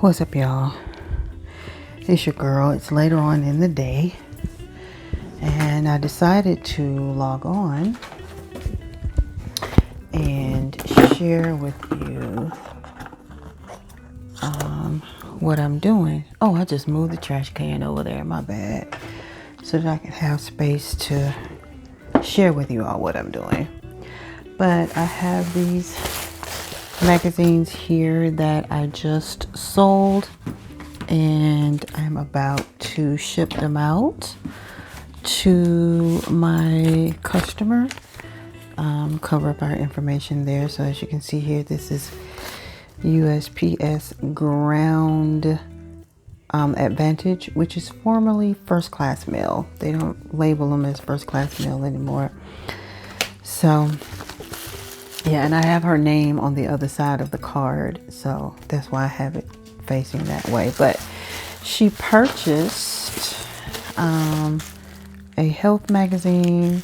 What's up, y'all? It's your girl. It's later on in the day, and I decided to log on and share with you what I'm doing. Oh, I just moved the trash can over there, my bad, so that I can have space to share with you all what I'm doing. But I have these magazines here that I just sold, and I'm about to ship them out to my customer. Cover up our information there. So as you can see here, this is USPS Ground Advantage, which is formerly first class mail. They don't label them as first class mail anymore. So yeah, and I have her name on the other side of the card, so that's why I have it facing that way. But she purchased a health magazine,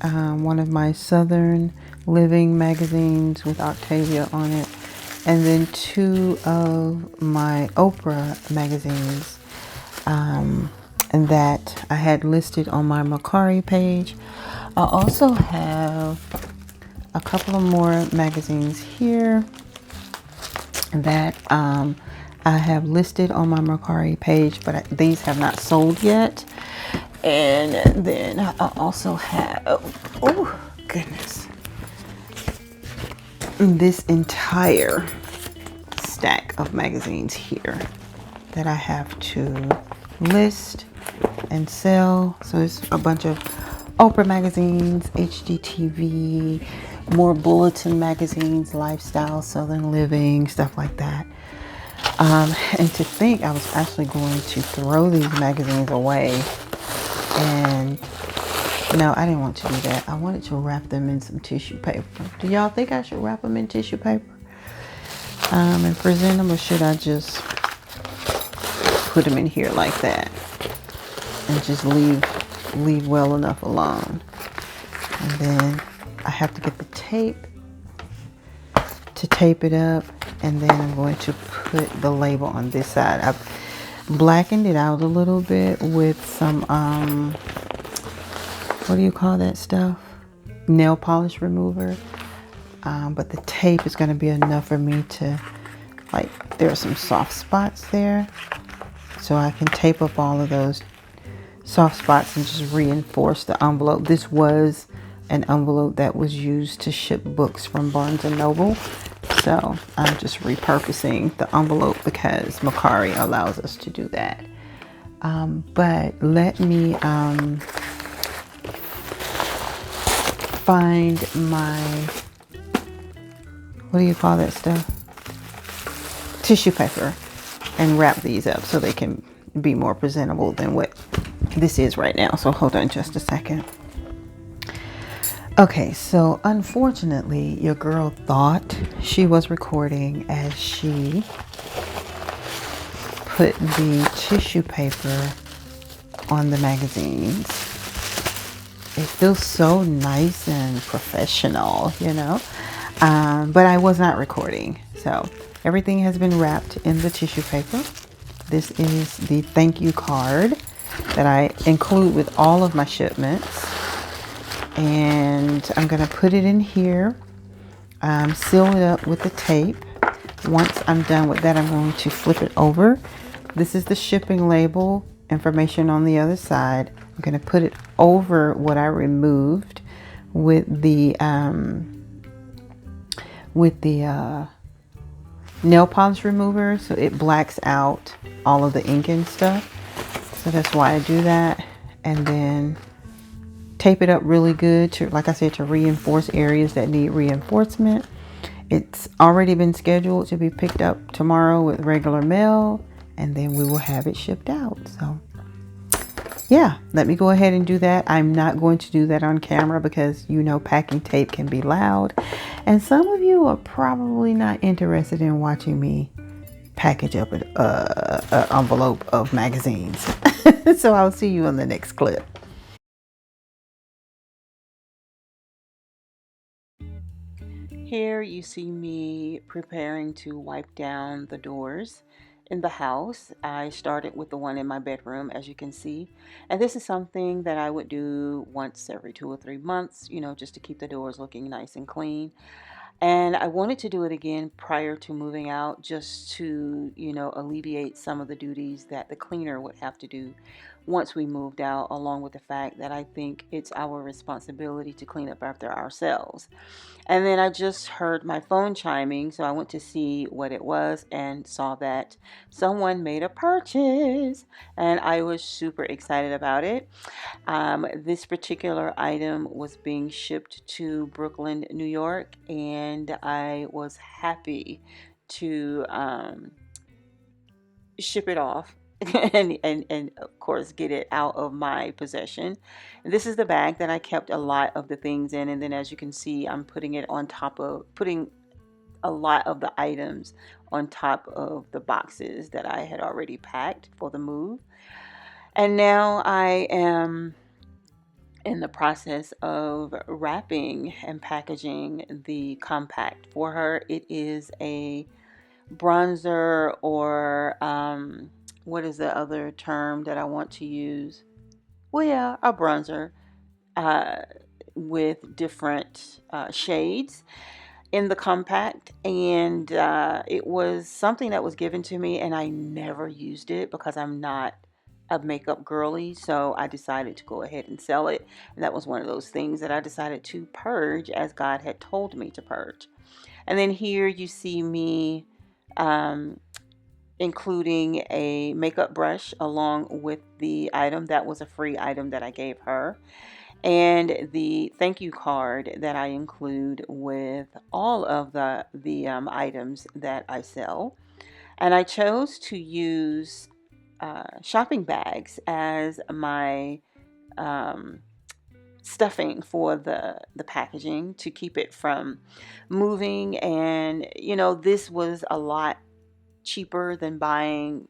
one of my Southern Living magazines with Octavia on it, and then two of my Oprah magazines, and that I had listed on my Mercari page. I also have a couple of more magazines here that I have listed on my Mercari page, but these have not sold yet. And then I also have, oh goodness, this entire stack of magazines here that I have to list and sell. So it's a bunch of Oprah magazines, HGTV, more bulletin magazines, lifestyle, Southern Living, stuff like that. And to think I was actually going to throw these magazines away, and no, I didn't want to do that. I wanted to wrap them in some tissue paper. Do y'all think I should wrap them in tissue paper and present them, or should I just put them in here like that and just leave well enough alone? And then I have to get the tape to tape it up, and then I'm going to put the label on this side. I've blackened it out a little bit with some what do you call that stuff? Nail polish remover. But the tape is going to be enough for me to, like, there are some soft spots there, so I can tape up all of those soft spots and just reinforce the envelope. This was an envelope that was used to ship books from Barnes & Noble. So I'm just repurposing the envelope because Mercari allows us to do that. But let me find my, what do you call that stuff? Tissue paper, and wrap these up so they can be more presentable than what this is right now. So hold on just a second. Okay, so unfortunately, your girl thought she was recording as she put the tissue paper on the magazines. It feels so nice and professional, you know, but I was not recording. So everything has been wrapped in the tissue paper. This is the thank you card that I include with all of my shipments. And I'm going to put it in here, seal it up with the tape. Once I'm done with that, I'm going to flip it over. This is the shipping label, information on the other side. I'm going to put it over what I removed with the nail polish remover, so it blacks out all of the ink and stuff. So that's why I do that. And then tape it up really good to, like I said, to reinforce areas that need reinforcement. It's already been scheduled to be picked up tomorrow with regular mail, and then we will have it shipped out. So yeah, let me go ahead and do that. I'm not going to do that on camera because, you know, packing tape can be loud, and some of you are probably not interested in watching me package up an envelope of magazines. So I'll see you on the next clip. Here you see me preparing to wipe down the doors in the house. I started with the one in my bedroom, as you can see. And this is something that I would do once every 2 or 3 months, just to keep the doors looking nice and clean. And I wanted to do it again prior to moving out, just to, alleviate some of the duties that the cleaner would have to do once we moved out, along with the fact that I think it's our responsibility to clean up after ourselves. And then I just heard my phone chiming, so I went to see what it was and saw that someone made a purchase, and I was super excited about it. This particular item was being shipped to Brooklyn, New York, and I was happy to ship it off. And of course get it out of my possession. And this is the bag that I kept a lot of the things in, and then as you can see, I'm putting a lot of the items on top of the boxes that I had already packed for the move. And now I am in the process of wrapping and packaging the compact for her. It is a bronzer, or what is the other term that I want to use? Well, yeah, a bronzer uh, with different shades in the compact. And it was something that was given to me, and I never used it because I'm not a makeup girly. So I decided to go ahead and sell it. And that was one of those things that I decided to purge as God had told me to purge. And then here you see me um, including a makeup brush along with the item. That was a free item that I gave her, and the thank you card that I include with all of the items that I sell. And I chose to use shopping bags as my um, stuffing for the packaging to keep it from moving. And this was a lot cheaper than buying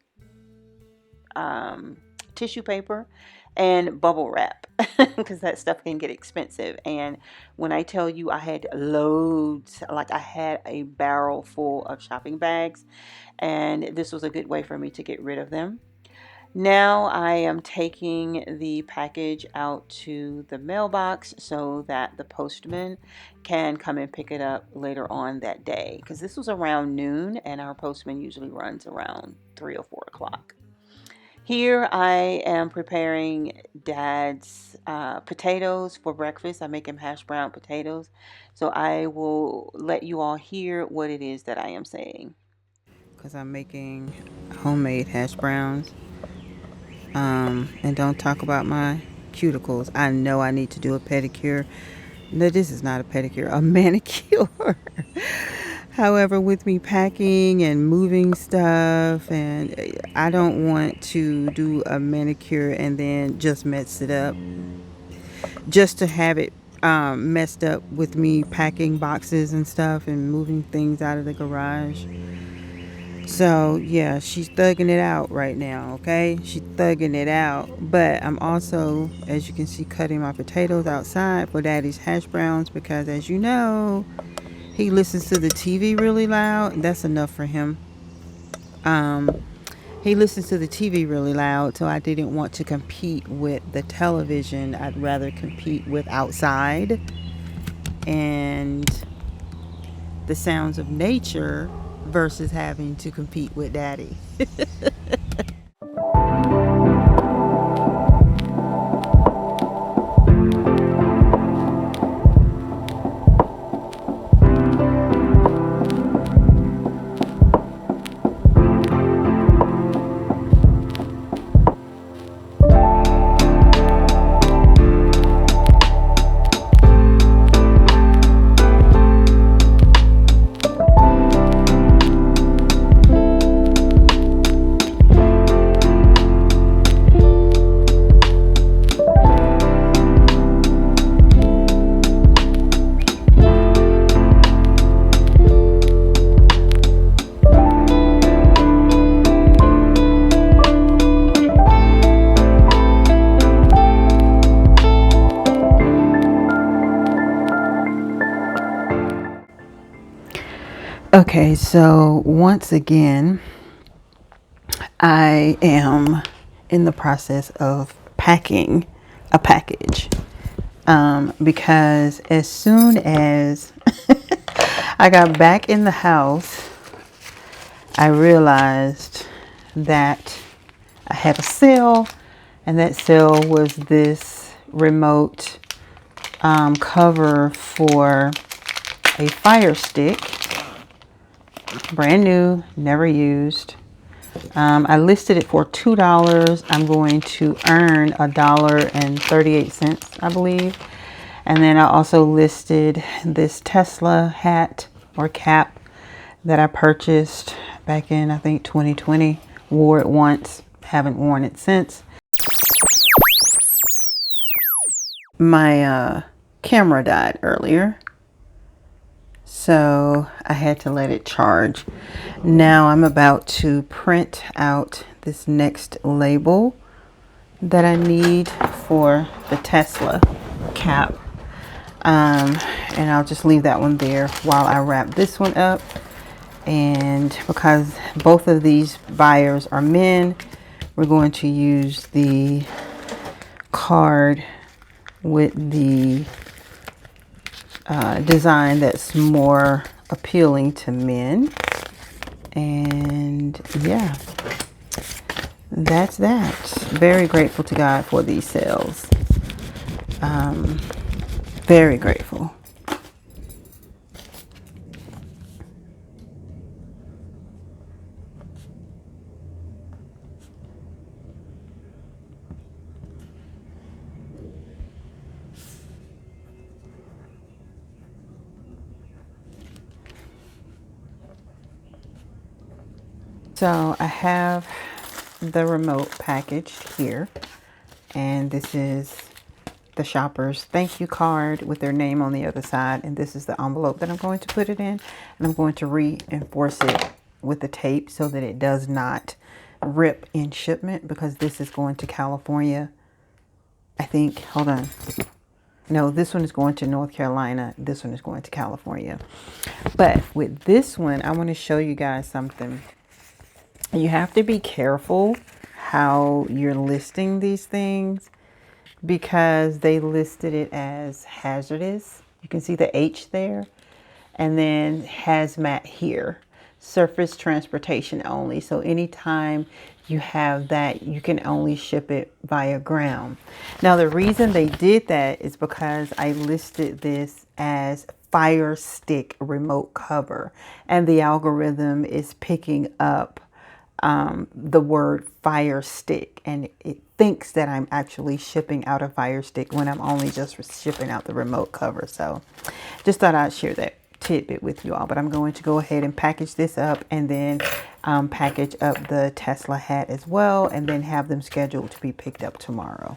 um, tissue paper and bubble wrap because that stuff can get expensive. And when I tell you I had loads, like I had a barrel full of shopping bags, and this was a good way for me to get rid of them. Now I am taking the package out to the mailbox so that the postman can come and pick it up later on that day, because this was around noon and our postman usually runs around 3 or 4 o'clock. Here I am preparing Dad's potatoes for breakfast. I make him hash brown potatoes. So I will let you all hear what it is that I am saying. Because I'm making homemade hash browns. And don't talk about my cuticles. I know I need to do a pedicure. No, this is not a pedicure, a manicure. However, with me packing and moving stuff, and I don't want to do a manicure and then just mess it up, just to have it messed up with me packing boxes and stuff and moving things out of the garage. So yeah, she's thugging it out right now, okay? She's thugging it out. But I'm also, as you can see, cutting my potatoes outside for Daddy's hash browns because, as you know, he listens to the TV really loud. That's enough for him. Um, he listens to the TV really loud, so I didn't want to compete with the television. I'd rather compete with outside and the sounds of nature versus having to compete with Daddy. Okay, so once again, I am in the process of packing a package because as soon as I got back in the house, I realized that I had a sale, and that sale was this remote cover for a Fire Stick, brand new, never used. I listed it for $2. I'm going to earn $1.38, I believe. And then I also listed this Tesla hat or cap that I purchased back in, I think, 2020. Wore it once, haven't worn it since. My camera died earlier, so I had to let it charge. Now I'm about to print out this next label that I need for the Tesla cap. And I'll just leave that one there while I wrap this one up. And because both of these buyers are men, we're going to use the card with the design that's more appealing to men. And yeah, that's that. Very grateful to God for these sales. Very grateful. So I have the remote packaged here, and this is the shopper's thank you card with their name on the other side, and this is the envelope that I'm going to put it in, and I'm going to reinforce it with the tape so that it does not rip in shipment, because this is going to California, I think. Hold on. No, this one is going to North Carolina. This one is going to California. But with this one, I want to show you guys something. You have to be careful how you're listing these things, because they listed it as hazardous. You can see the H there, and then hazmat here, surface transportation only. So anytime you have that, you can only ship it via ground. Now the reason they did that is because I listed this as Fire Stick remote cover, and the algorithm is picking up the word Fire Stick, and it thinks that I'm actually shipping out a Fire Stick when I'm only just shipping out the remote cover. So just thought I'd share that tidbit with you all. But I'm going to go ahead and package this up, and then package up the Tesla hat as well, and then have them scheduled to be picked up tomorrow.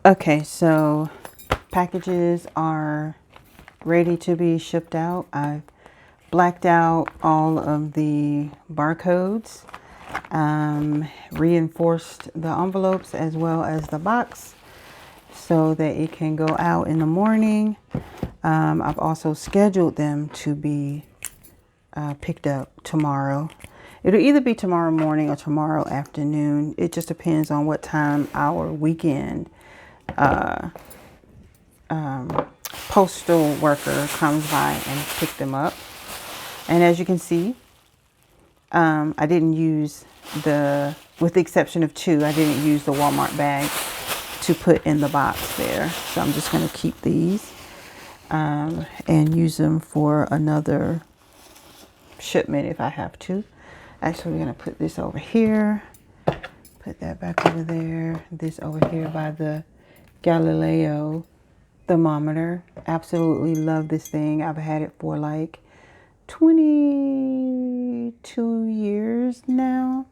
Okay, so packages are ready to be shipped out. I've blacked out all of the barcodes, reinforced the envelopes as well as the box so that it can go out in the morning. I've also scheduled them to be picked up tomorrow. It'll either be tomorrow morning or tomorrow afternoon. It just depends on what time our weekend postal worker comes by and pick them up. And as you can see, I didn't use with the exception of two, I didn't use the Walmart bag to put in the box there. So I'm just going to keep these and use them for another shipment if I have to. Actually, we're going to put this over here, put that back over there, this over here by the Galileo thermometer. Absolutely love this thing. I've had it for like 22 years now.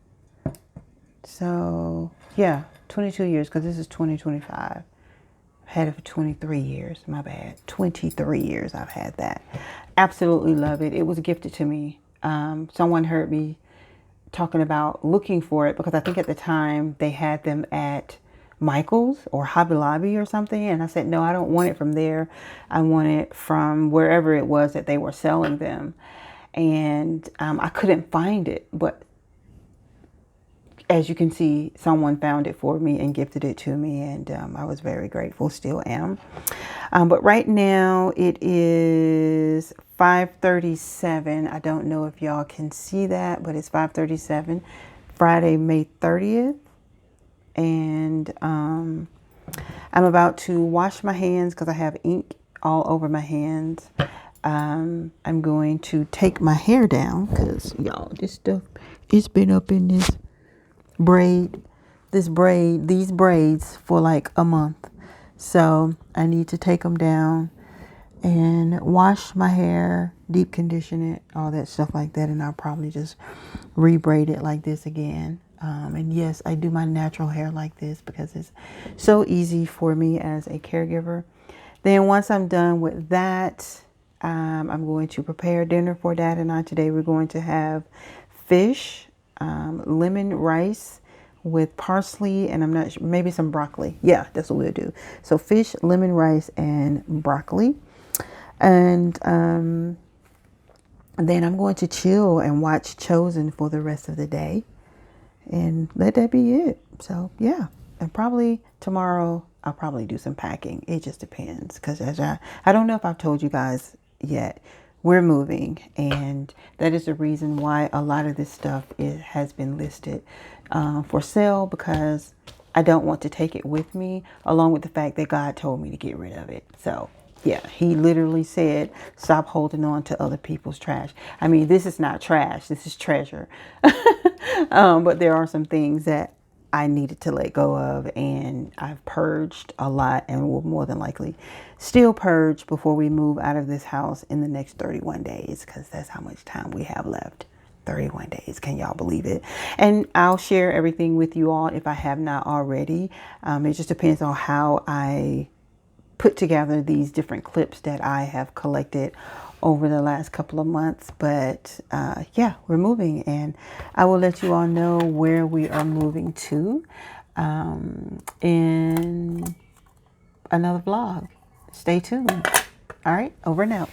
So yeah, 22 years, because this is 2025. I've Had it for 23 years. My bad. 23 years I've had that. Absolutely love it. It was gifted to me. Someone heard me talking about looking for it because I think at the time they had them at Michael's or Hobby Lobby or something. And I said, no, I don't want it from there. I want it from wherever it was that they were selling them. And I couldn't find it. But as you can see, someone found it for me and gifted it to me. And I was very grateful, still am. But right now it is 5:37. I don't know if y'all can see that, but it's 5:37, Friday, May 30th. And I'm about to wash my hands because I have ink all over my hands. I'm going to take my hair down because y'all, this stuff, it's been up in these braids for like a month. So I need to take them down and wash my hair, deep condition it, all that stuff like that. And I'll probably just re-braid it like this again. And yes, I do my natural hair like this because it's so easy for me as a caregiver. Then once I'm done with that, I'm going to prepare dinner for Dad and I today. We're going to have fish, lemon rice with parsley, and I'm not sure, maybe some broccoli. Yeah, that's what we'll do. So fish, lemon rice, and broccoli. And then I'm going to chill and watch Chosen for the rest of the day. And let that be it. So yeah, and probably tomorrow I'll probably do some packing. It just depends because as I don't know if I've told you guys yet, we're moving, and that is the reason why a lot of this stuff has been listed for sale, because I don't want to take it with me, along with the fact that God told me to get rid of it. So yeah, he literally said, stop holding on to other people's trash. I mean, this is not trash. This is treasure. But there are some things that I needed to let go of, and I've purged a lot and will more than likely still purge before we move out of this house in the next 31 days, because that's how much time we have left. 31 days. Can y'all believe it? And I'll share everything with you all if I have not already. It just depends on how I put together these different clips that I have collected over the last couple of months. But yeah, we're moving, and I will let you all know where we are moving to in another vlog. Stay tuned. All right, over and out.